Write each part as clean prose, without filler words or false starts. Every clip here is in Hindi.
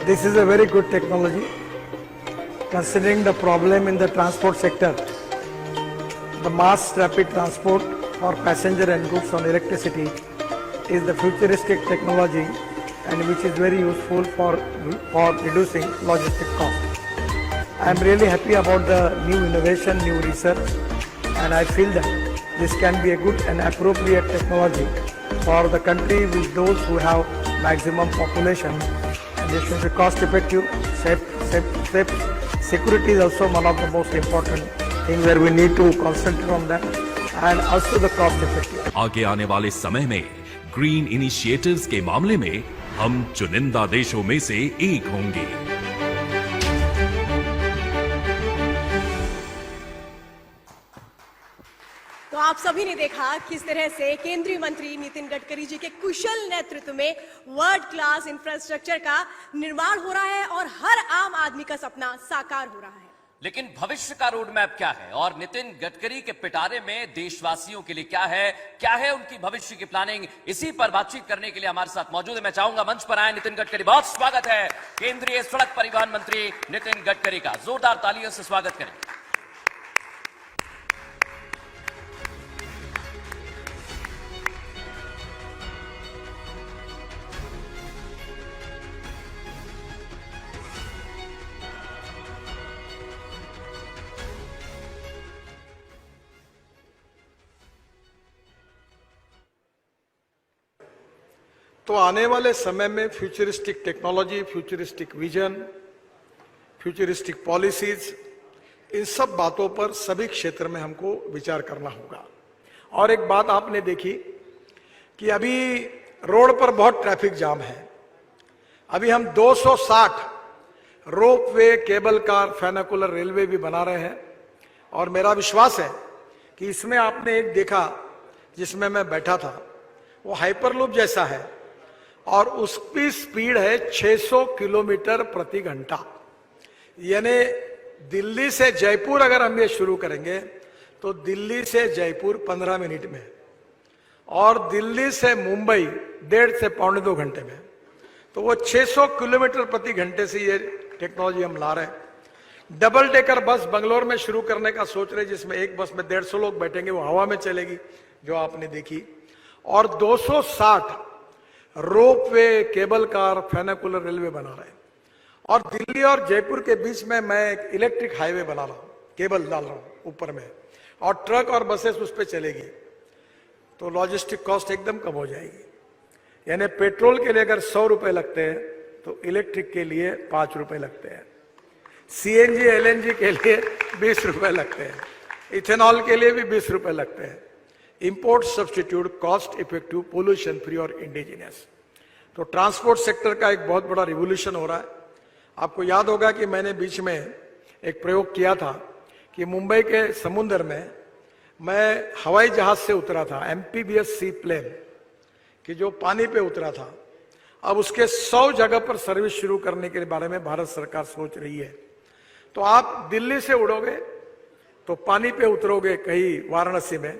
This is a very good technology. Considering the problem in the transport sector, the mass rapid transport for passenger and goods on electricity is the futuristic technology and which is very useful for reducing logistic cost. I am really happy about the new innovation, new research, and I feel that this can be a good and appropriate technology for the country with those who have maximum population, and this should be cost effective, safe. Security is also one of the most important things where we need to concentrate on that, and also the cost effective. आगे आने वाले समय में ग्रीन इनिशिएटिव्स के मामले में हम चुनिंदा देशों में से एक होंगे। तो आप सभी ने देखा किस तरह से केंद्रीय मंत्री नितिन गडकरी जी के कुशल नेतृत्व में वर्ल्ड क्लास इंफ्रास्ट्रक्चर का निर्माण हो रहा है और हर आम आदमी का सपना साकार हो रहा है। लेकिन भविष्य का रोड मैप क्या है और नितिन गडकरी के पिटारे में देशवासियों के लिए क्या है उनकी भविष्य की प्लानिंग, इसी पर बातचीत करने के लिए हमारे साथ मौजूद है। मैं चाहूंगा मंच पर आए नितिन गडकरी। बहुत स्वागत है केंद्रीय सड़क परिवहन मंत्री नितिन गडकरी का, जोरदार तालियों से स्वागत करें। तो आने वाले समय में futuristic technology, futuristic vision, futuristic policies, इन सब बातों पर सभी क्षेत्र में हमको विचार करना होगा। और एक बात आपने देखी कि अभी रोड पर बहुत ट्रैफिक जाम है। अभी हम 260 रोपवे, केबल कार, फेनाकुलर रेलवे भी बना रहे हैं, और मेरा विश्वास है कि इसमें आपने एक देखा जिसमें मैं बैठा था, वो हाइपरलूप जैसा है और उसकी स्पीड है 600 किलोमीटर प्रति घंटा। यानी दिल्ली से जयपुर अगर हम ये शुरू करेंगे तो दिल्ली से जयपुर 15 मिनट में, और दिल्ली से मुंबई 1.5 से 1.25 घंटे में। तो वो 600 किलोमीटर प्रति घंटे से ये टेक्नोलॉजी हम ला रहे हैं। डबल डेकर बस बंगलोर में शुरू करने का सोच रहे, जिसमें एक बस में 150 लोग बैठेंगे, वो हवा में चलेगी, जो आपने देखी। और 260 रोपवे, केबल कार, फेनाकुलर रेलवे बना रहे हैं। और दिल्ली और जयपुर के बीच में मैं एक इलेक्ट्रिक हाईवे बना रहा हूं, केबल डाल रहा हूं ऊपर में, और ट्रक और बसेस उस पर चलेगी। तो लॉजिस्टिक कॉस्ट एकदम कम हो जाएगी। यानी पेट्रोल के लिए अगर 100 रुपए लगते हैं तो इलेक्ट्रिक के लिए 5 रुपए लगते हैं, सीएनजी एलएनजी के लिए 20 रुपए लगते हैं, इथेनॉल के लिए भी 20 रुपए लगते हैं। Import substitute, cost effective, pollution free और इंडिजिनियस। तो ट्रांसपोर्ट सेक्टर का एक बहुत बड़ा रिवोल्यूशन हो रहा है। आपको याद होगा कि मैंने बीच में एक प्रयोग किया था कि मुंबई के समुद्र में मैं हवाई जहाज से उतरा था, एमपीबीएस सी प्लेन, कि जो पानी पे उतरा था। अब उसके 100 जगह पर सर्विस शुरू करने के बारे में भारत सरकार सोच रही है। तो आप दिल्ली से उड़ोगे तो पानी पे उतरोगे कहीं वाराणसी में,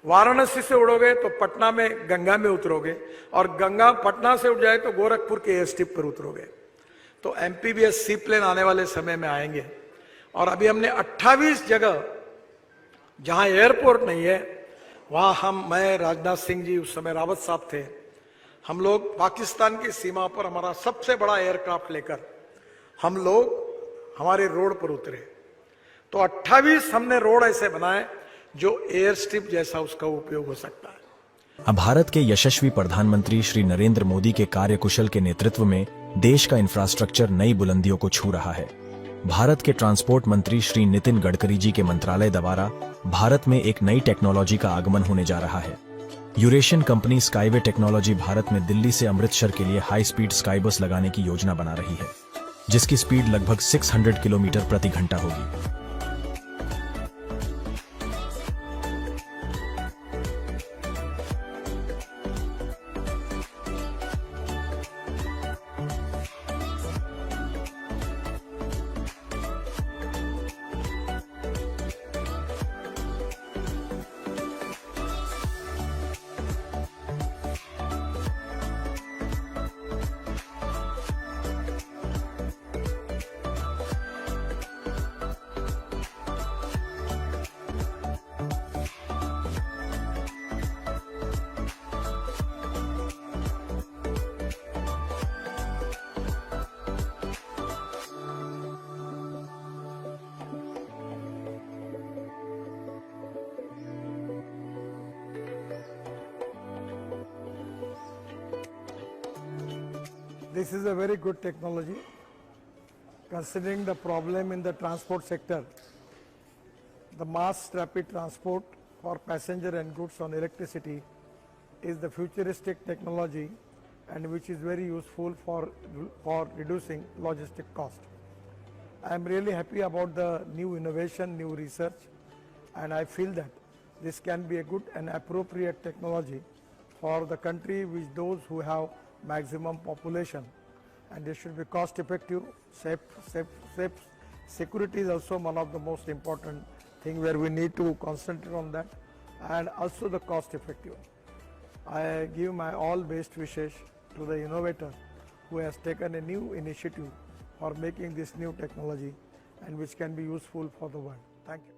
वाराणसी से उड़ोगे तो पटना में गंगा में उतरोगे, और गंगा पटना से उड़ जाए तो गोरखपुर के एयरस्ट्रिप पर उतरोगे। तो एमपीबीएस सी प्लेन आने वाले समय में आएंगे। और अभी हमने 28 जगह जहां एयरपोर्ट नहीं है वहां मैं, राजनाथ सिंह जी, उस समय रावत साहब थे, हम लोग पाकिस्तान की सीमा पर हमारा सबसे बड़ा एयरक्राफ्ट लेकर हम लोग हमारे रोड पर उतरे। तो 28 हमने रोड ऐसे बनाए जो एयर स्ट्रिप जैसा उसका उपयोग हो सकता है। भारत के यशस्वी प्रधानमंत्री श्री नरेंद्र मोदी के कार्यकुशल के नेतृत्व में देश का इंफ्रास्ट्रक्चर नई बुलंदियों को छू रहा है। भारत के ट्रांसपोर्ट मंत्री श्री नितिन गडकरी जी के मंत्रालय द्वारा भारत में एक नई टेक्नोलॉजी का आगमन होने जा रहा है। Eurasian company skyway technology Bharat में दिल्ली से अमृतसर के लिए हाई स्पीड स्काई बस लगाने की योजना बना रही है, जिसकी स्पीड लगभग 600 किलोमीटर प्रति घंटा होगी। This is a very good technology. Considering the problem in the transport sector, the mass rapid transport for passenger and goods on electricity is the futuristic technology and which is very useful for reducing logistic cost. I am really happy about the new innovation, new research, and I feel that this can be a good and appropriate technology for the country with those who have maximum population, and it should be cost effective, safe. Security is also one of the most important thing where we need to concentrate on that, and also the cost effective. I give my all best wishes to the innovator who has taken a new initiative for making this new technology and which can be useful for the world. Thank you.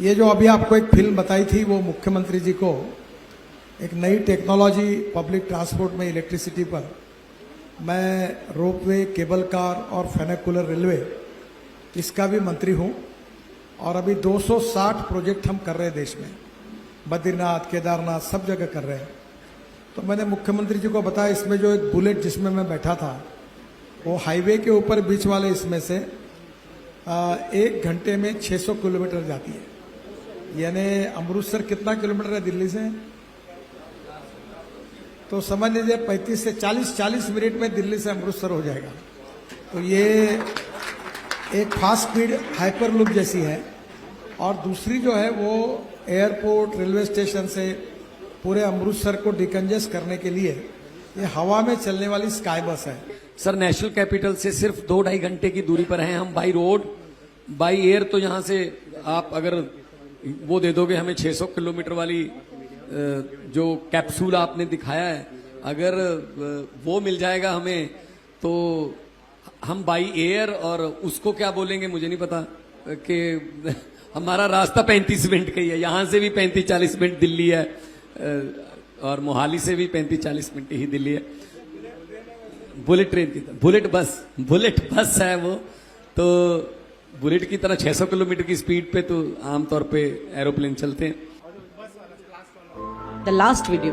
ये जो अभी आपको एक फिल्म बताई थी वो मुख्यमंत्री जी को एक नई टेक्नोलॉजी पब्लिक ट्रांसपोर्ट में इलेक्ट्रिसिटी पर, मैं रोपवे, केबल कार और फेनिकुलर रेलवे इसका भी मंत्री हूं और अभी 260 प्रोजेक्ट हम कर रहे हैं देश में, बद्रीनाथ, केदारनाथ सब जगह कर रहे हैं। तो मैंने मुख्यमंत्री जी को बताया इसमें जो एक बुलेट जिसमें मैं बैठा था वो हाईवे के ऊपर बीच वाले इसमें से 1 घंटे में 600 किलोमीटर जाती है। यानी अमृतसर कितना किलोमीटर है दिल्ली से, तो समझ लीजिए 35 से 40 मिनट में दिल्ली से अमृतसर हो जाएगा। तो ये एक फास्ट स्पीड हाइपर लूप जैसी है। और दूसरी जो है वो एयरपोर्ट, रेलवे स्टेशन से पूरे अमृतसर को डिकंजेस्ट करने के लिए ये हवा में चलने वाली स्काई बस है। सर, नेशनल कैपिटल से सिर्फ 2-2.5 घंटे की दूरी पर हैं हम, बाई रोड, बाई एयर। तो यहां से आप अगर वो दे दोगे हमें 600 किलोमीटर वाली जो कैप्सूल आपने दिखाया है, अगर वो मिल जाएगा हमें तो हम बाई एयर, और उसको क्या बोलेंगे मुझे नहीं पता, कि हमारा रास्ता 35 मिनट का ही है। यहां से भी 35-40 मिनट दिल्ली है और मोहाली से भी 35-40 मिनट ही दिल्ली है। बुलेट ट्रेन की तरह, बुलेट बस है वो, तो बुलेट की तरह 600 किलोमीटर की स्पीड पे तो आमतौर पे एरोप्लेन चलते हैं। The last video